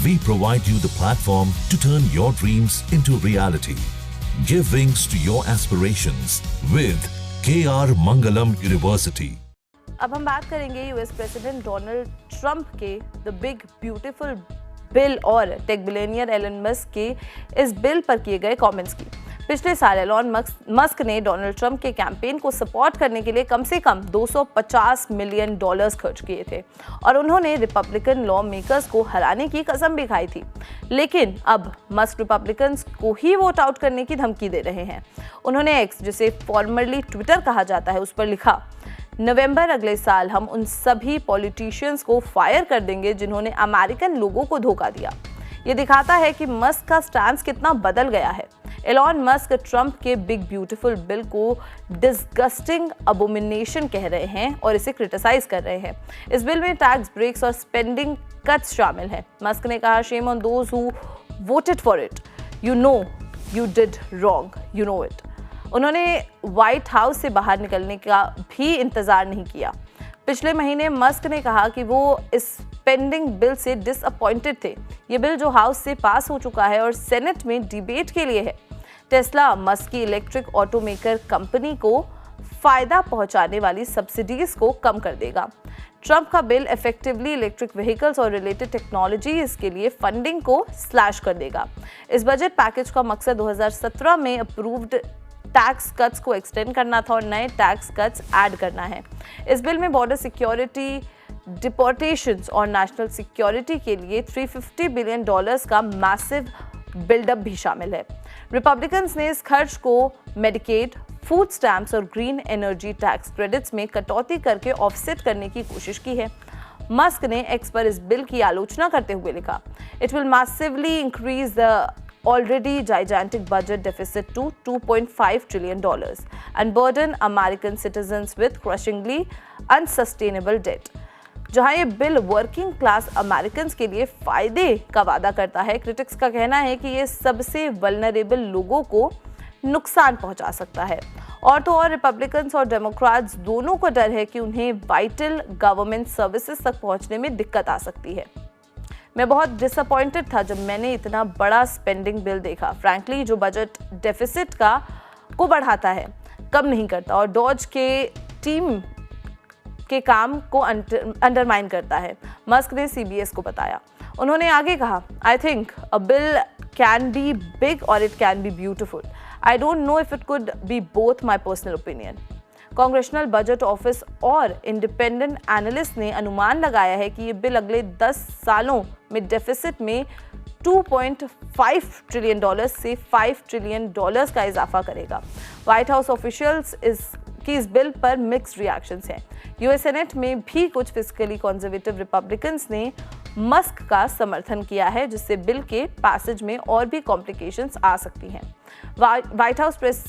We provide you the platform to turn your dreams into reality. Give wings to your aspirations with KR Mangalam University. अब हम बात करेंगे US president Donald Trump के the big beautiful bill और take billionaire Elon Musk के इस bill पर किए गए कमेंट्स की। पिछले साल एलन मस्क ने डोनाल्ड ट्रंप के कैंपेन को सपोर्ट करने के लिए कम से कम $250 मिलियन खर्च किए थे और उन्होंने रिपब्लिकन लॉ मेकर्स को हराने की कसम भी खाई थी। लेकिन अब मस्क रिपब्लिकन्स को ही वोट आउट करने की धमकी दे रहे हैं। उन्होंने एक्स, जिसे फॉर्मरली ट्विटर कहा जाता है, उस पर लिखा, नवंबर अगले साल हम उन सभी पॉलिटिशियंस को फायर कर देंगे जिन्होंने अमेरिकन लोगों को धोखा दिया। ये दिखाता है कि मस्क का स्टैंस कितना बदल गया है। एलन मस्क ट्रंप के बिग ब्यूटीफुल बिल को डिस्गस्टिंग अबोमिनेशन कह रहे हैं और इसे क्रिटिसाइज कर रहे हैं। इस बिल में टैक्स ब्रेक्स और स्पेंडिंग कट्स शामिल हैं। मस्क ने कहा, shame on those who voted for it, you know you did wrong, you know it. उन्होंने व्हाइट हाउस से बाहर निकलने का भी इंतजार नहीं किया। पिछले महीने मस्क ने कहा कि वो इस स्पेंडिंग बिल से डिसअपॉइंटेड थे। ये बिल जो हाउस से पास हो चुका है और सेनेट में डिबेट के लिए है। टेस्ला, मस्क की इलेक्ट्रिक ऑटोमेकर कंपनी को फायदा पहुंचाने वाली सब्सिडीज को कम कर देगा। ट्रंप का बिल इफेक्टिवली इलेक्ट्रिक व्हीकल्स और रिलेटेड टेक्नोलॉजीज के लिए फंडिंग को स्लैश कर देगा। इस बजट पैकेज का मकसद 2017 में अप्रूव्ड टैक्स कट्स को एक्सटेंड करना था और नए टैक्स कट्स ऐड करना है। इस बिल में बॉर्डर सिक्योरिटी, डिपोर्टेशंस और नेशनल सिक्योरिटी के लिए $350 बिलियन का मैसिव बिल्डअप भी शामिल है। रिपब्लिकन्स ने इस खर्च को मेडिकेड, फूड स्टैम्प्स और ग्रीन एनर्जी टैक्स क्रेडिट्स में कटौती करके ऑफसेट करने की कोशिश की है। मस्क ने एक्स पर इस बिल की आलोचना करते हुए लिखा, it will massively increase the already gigantic budget deficit to $2.5 trillion and burden American citizens with crushingly unsustainable debt। जहां ये बिल वर्किंग क्लास अमेरिकन्स के लिए फायदे का वादा करता है, क्रिटिक्स का कहना है कि ये सबसे वल्नरेबल लोगों को नुकसान पहुंचा सकता है। और तो और रिपब्लिकन्स और डेमोक्रेट्स दोनों को डर है कि उन्हें वाइटल गवर्नमेंट सर्विसेज तक पहुंचने में दिक्कत आ सकती है। मैं बहुत डिसअपॉइंटेड था जब मैंने इतना बड़ा स्पेंडिंग बिल देखा। फ्रैंकली, जो बजट डेफिसिट को बढ़ाता है, कम नहीं करता और डॉज के टीम के काम को अंडरमाइन करता है, मस्क ने सीबीएस को बताया। उन्होंने आगे कहा, I think a bill can be big और it can be beautiful. I don't know if it could be both, my personal opinion. Congressional budget office और इंडिपेंडेंट एनालिस्ट ने अनुमान लगाया है कि ये बिल अगले 10 सालों में डेफिसिट में $2.5 ट्रिलियन से $5 ट्रिलियन का इजाफा करेगा। व्हाइट हाउस ऑफिशियल्स इस बिल पर मिक्स्ड रिएक्शंस हैं। यूएस सेनेट में भी कुछ फिस्कली कंजर्वेटिव रिपब्लिकन्स ने मस्क का समर्थन किया है, जिससे बिल के पैसेज में और भी कॉम्प्लिकेशंस आ सकती हैं। White House press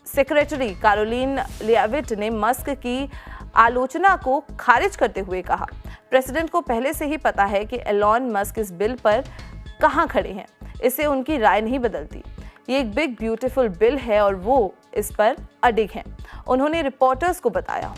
secretary Karoline Leavitt ने मस्क की आलोचना को खारिज करते हुए कहा, प्रेसिडेंट को पहले से ही पता है कि एलन मस्क इस बिल पर कहां खड़े हैं, इससे उनकी राय नहीं बदलती। ये एक बिग ब्यूटीफुल बिल है और वो इस पर अडिग हैं। उन्होंने रिपोर्टर्स को बताया,